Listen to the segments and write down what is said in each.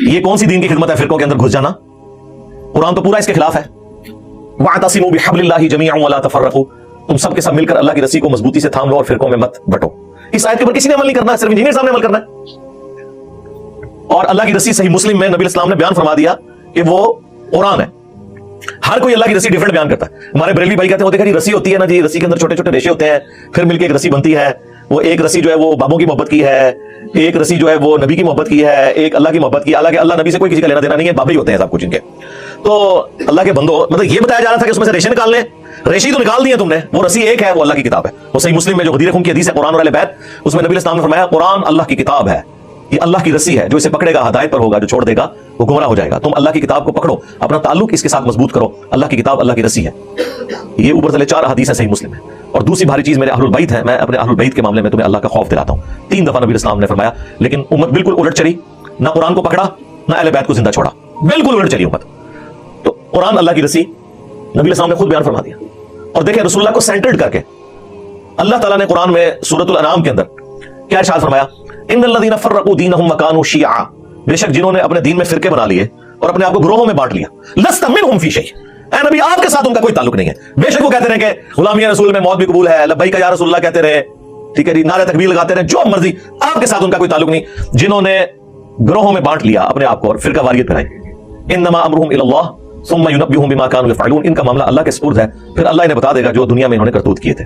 یہ کون سی دین کی خدمت ہے فرقوں کے اندر گھس جانا؟ قرآن تو پورا اس کے خلاف ہے. وَاعْتَصِمُوا بِحَبْلِ اللَّهِ جَمِيعًا وَلَا تَفَرَّقُوا، تم سب کے سب مل کر اللہ کی رسی کو مضبوطی سے تھام لو اور فرقوں میں مت بٹو. اس آیت کے اوپر کسی نے عمل نہیں کرنا ہے، صرف انجینئر صاحب نے عمل کرنا ہے. اور اللہ کی رسی صحیح مسلم میں نبی اسلام نے بیان فرما دیا کہ وہ قرآن ہے. ہر کوئی اللہ کی رسی ڈیفرنٹ بیان کرتا ہے. ہمارے بریلوی بھائی کہتے ہیں دیکھا جی رسی ہوتی ہے نا جی، رسی کے اندر چھوٹے چھوٹے ریشے ہوتے ہیں، پھر مل کے ایک رسی بنتی ہے. وہ ایک رسی جو ہے وہ بابوں کی محبت کی ہے، ایک رسی جو ہے وہ نبی کی محبت کی ہے، ایک اللہ کی محبت کی. حالانکہ اللہ نبی سے کوئی کسی کا لینا دینا نہیں ہے، بابے ہی ہوتے ہیں سب کچھ ان کے. تو اللہ کے بندو، مطلب یہ بتایا جا رہا تھا کہ اس میں سے ریشے نکال لیں. ریشی تو نکال دی ہے تم نے، وہ رسی ایک ہے، وہ اللہ کی کتاب ہے. وہ صحیح مسلم میں جو غدیر خون کی حدیث ہے قرآن اور اہل بیت، اس میں نبی اسلام نے فرمایا قرآن اللہ کی کتاب ہے، یہ اللہ کی رسی ہے، جو اسے پکڑے گا ہدایت پر ہوگا، جو چھوڑ دے گا وہ گمراہ ہو جائے گا. تم اللہ کی کتاب کو پکڑو، اپنا تعلق اس کے ساتھ مضبوط کرو. اللہ کی کتاب اللہ کی رسی ہے. یہ اوپر تلے 4 حدیث ہیں صحیح مسلم میں. اور دوسری بھاری چیز میرے اہل البیت ہے. میں اپنے اہل البیت کے معاملے میں تمہیں اللہ کا خوف دلاتا ہوں. 3 دفعہ نبی اسلام نے فرمایا، لیکن امت بالکل الٹ چلی، نہ قرآن کو پکڑا نہ اہل بیت کو زندہ چھوڑا، بالکل الٹ چلی امت. تو قرآن اللہ کی رسی نبی اسلام نے خود بیان فرما دیا. اور دیکھیں رسول اللہ کو سینٹرڈ کر کے اللہ تعالیٰ نے قرآن میں سورۃ الانعام کے اندر کیا ارشاد فرمایا؟ ان الذین فرقوا دینہم وکانوا شیعا، بے شک جنہوں نے اپنے دین میں فرقے بنا لیے اور اپنے آپ کو گروہوں میں بانٹ لیا. لست منہم فی شیء، اے نبی آپ کے ساتھ ان کا کوئی تعلق نہیں ہے. بے شک وہ کہتے رہے کہ غلامی رسول میں موت بھی قبول ہے، لبیک یا رسول اللہ کہتے رہے، ٹھیک ہے جی، نعرہ تکبیر لگاتے رہے، جو مرضی، آپ کے ساتھ ان کا کوئی تعلق نہیں. جنہوں نے گروہوں میں بانٹ لیا اپنے آپ کو اور فرقہ واریت کرائی، انما امرهم الی اللہ ثم ينبئهم بما كانوا يفعلون، ان کا معاملہ اللہ کے سپرد ہے، پھر اللہ انہیں بتا دے گا جو دنیا میں انہوں نے کرتوت کیے تھے.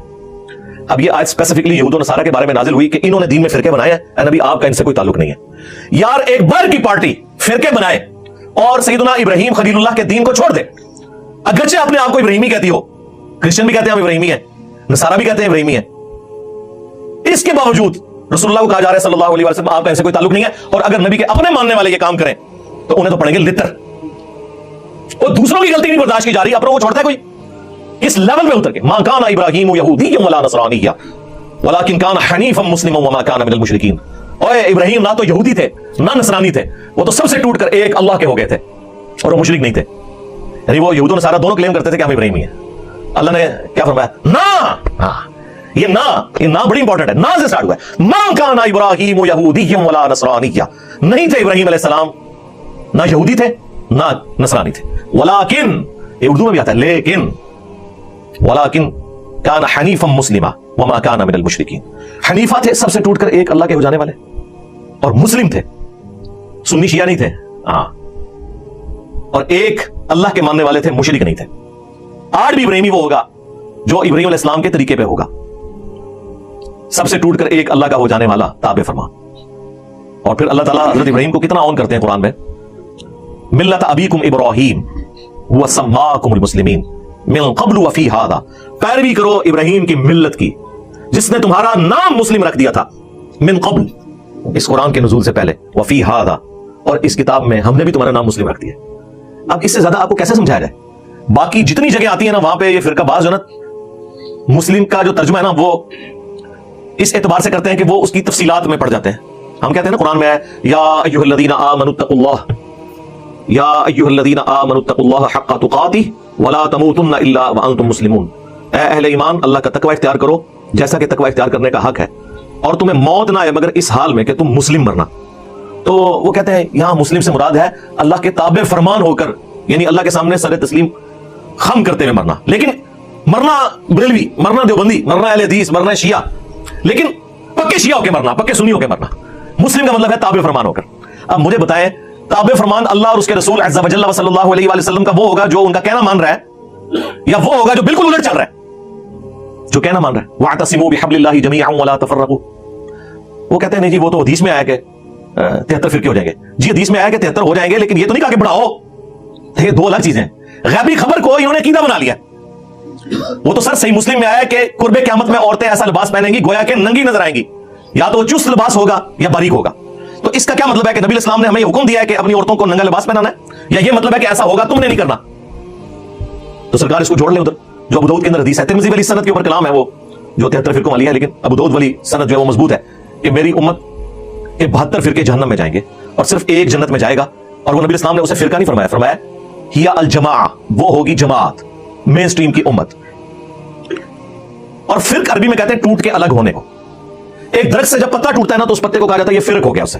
اب یہ آیت اسپیسیفکلی یہود و نصارہ کے بارے میں نازل ہوئی کہ انہوں نے دین میں فرقے بنائے ہیں. اے نبی آپ کا ان سے کوئی تعلق نہیں ہے. یار ایک بار کی پارٹی فرقے بنائے اور سیدنا ابراہیم خلیل اللہ کے دین کو چھوڑ دے، اگرچہ اپنے آپ کو ابراہیمی کہتی ہو، کرسچن بھی کہتے ہیں ہم ابراہیمی ہیں، نصارہ بھی کہتے ہیں ابراہیمی ہیں، اس کے باوجود رسول اللہ کو کہا جا رہا ہے صلی اللہ علیہ وسلم آپ کا ان سے کوئی تعلق نہیں ہے. اور اگر نبی کے اپنے ماننے والے یہ کام کریں تو انہیں تو پڑیں گے لتر. اور دوسروں کی غلطی نہیں برداشت کی جا رہی، اپنوں کو چھوڑتا ہے کوئی؟ اس لیول پہ اتر کے ما کان ابراہیم یہودی ولا نصرانی ولکن کان حنیفا مسلما وما کان من المشرکین. اوے ابراہیم نہ تو یہودی تھے نہ نصرانی تھے، وہ تو سب سے ٹوٹ کر ایک اللہ کے ہو گئے تھے اور وہ مشرک نہیں تھے. یعنی وہ یہود و نصارہ دونوں کلیم کرتے تھے کہ ہم ابراہیمی ہیں. اللہ نے کیا فرمایا؟ نہ، یہ نہ بڑی امپورٹنٹ ہے، نہ سے سٹارٹ ہوا ہے. ما کان ابراہیم یہودی ولا نصرانی، نہیں تھے ابراہیم علیہ السلام نہ یہودی تھے نہ نصرانی تھے. ولیکن، یہ اردو میں بھی آتا ہے لیکن، ولیکن کان حنیفا مسلما وما کان من المشرکین. حنیفہ تھے سب سے ٹوٹ کر ایک اللہ کے ہو جانے والے، اور مسلم تھے، سنی شیعہ نہیں تھے، اور ایک اللہ کے ماننے والے تھے، مشرک نہیں تھے. آج بھی ابراہیمی وہ ہوگا جو ابراہیم علیہ السلام کے طریقے پہ ہوگا، سب سے ٹوٹ کر ایک اللہ کا ہو جانے والا تابع فرما. اور پھر اللہ تعالیٰ حضرت ابراہیم کو کتنا آن کرتے ہیں قرآن میں، ملت ابیکم ابراہیم هو سماکم المسلمین من قبل وفی ھذا، پیروی کرو ابراہیم کی ملت کی جس نے تمہارا نام مسلم رکھ دیا تھا، من قبل، اس قرآن کے نزول سے پہلے، وفی ھذا، اور اس کتاب میں ہم نے بھی تمہارا نام مسلم رکھ دیا. اب اس سے زیادہ آپ کو کیسے سمجھایا جائے؟ باقی جتنی جگہ آتی ہیں نا وہاں پہ یہ فرقہ باز جو نا مسلم کا جو ترجمہ ہے نا وہ اس اعتبار سے کرتے ہیں کہ وہ اس کی تفصیلات میں پڑ جاتے ہیں. ہم کہتے ہیں نا قرآن میں ہے یا ایھا الذین آمنوا اتقوا اللہ، یا ایھا الذین آمنوا اتقوا اللہ حق تقاتہ ولا تموتن الا وانتم مسلمون. اے اہل ایمان اللہ کا تقوی اختیار کرو جیسا کہ تقوی اختیار کرنے کا حق ہے، اور تمہیں موت نہ آئے مگر اس حال میں کہ تم مسلم مرنا. تو وہ کہتے ہیں یہاں مسلم سے مراد ہے اللہ کے تابع فرمان ہو کر، یعنی اللہ کے سامنے سر تسلیم خم کرتے ہوئے مرنا. لیکن مرنا بریلوی، مرنا دیوبندی، مرنا اہل حدیث، مرنا شیعہ، لیکن پکے شیعہ ہو کے مرنا، پکے سنی ہو کے مرنا. مسلم کا مطلب ہے تابع فرمان ہو کر. اب مجھے بتائیں تابع فرمان اللہ اور اس کے رسول عز وجل صلی اللہ علیہ وآلہ وسلم کا وہ ہوگا جو ان کا کہنا مان رہا ہے، یا وہ ہوگا جو بالکل الٹ چل رہا ہے جو کہنا مان رہا ہے؟ وَاعْتَصِمُوا بِحَبْلِ اللَّهِ جَمِيعًا وَلَا تَفَرَّقُوا. وہ کہتے ہیں نہیں جی وہ تو حدیث میں آیا کہ 73 فرقے ہو جائیں گے. جی حدیث میں آیا کہ 73 ہو جائیں گے، لیکن یہ تو نہیں کہا کہ بڑھاؤ. یہ دو الگ چیزیں ہیں. غیبی خبر کو انہوں نے عقیدہ بنا لیا. وہ تو سر صحیح مسلم میں آیا کہ قرب قیامت میں عورتیں ایسا لباس پہنیں گی گویا کہ ننگی نظر آئیں گی، یا تو وہ چست لباس ہوگا یا باریک ہوگا. تو اس کا کیا مطلب ہے کہ نبی اسلام نے ہمیں حکم دیا ہے کہ اپنی عورتوں کو ننگا لباس پہنانا ہے، یا یہ مطلب ہے کہ ایسا ہوگا تم نے نہیں کرنا؟ تو سرکار اس کو جوڑ لیں ادھر جو ابو داؤد کے اندر حدیث ہے. ترمذی والی سند کے اوپر کلام ہے وہ جو 73 فرقوں والی ہے، لیکن ابو داؤد والی سند جو ہے وہ مضبوط ہے کہ میری امت کے 72 فرقے جہنم میں جائیں گے اور صرف ایک جنت میں جائے گا. اور وہ نبی اسلام نے اسے فرقہ نہیں فرمایا، فرمایا ہی الجماع، وہ ہوگی جماعت، مین سٹریم کی امت. اور فرق عربی میں کہتے ہیں ٹوٹ کے الگ ہونے کو. ایک درخت سے جب پتا ٹوٹتا ہے نا تو اس پتے کو کہا جاتا ہے یہ فرق ہو گیا. اسے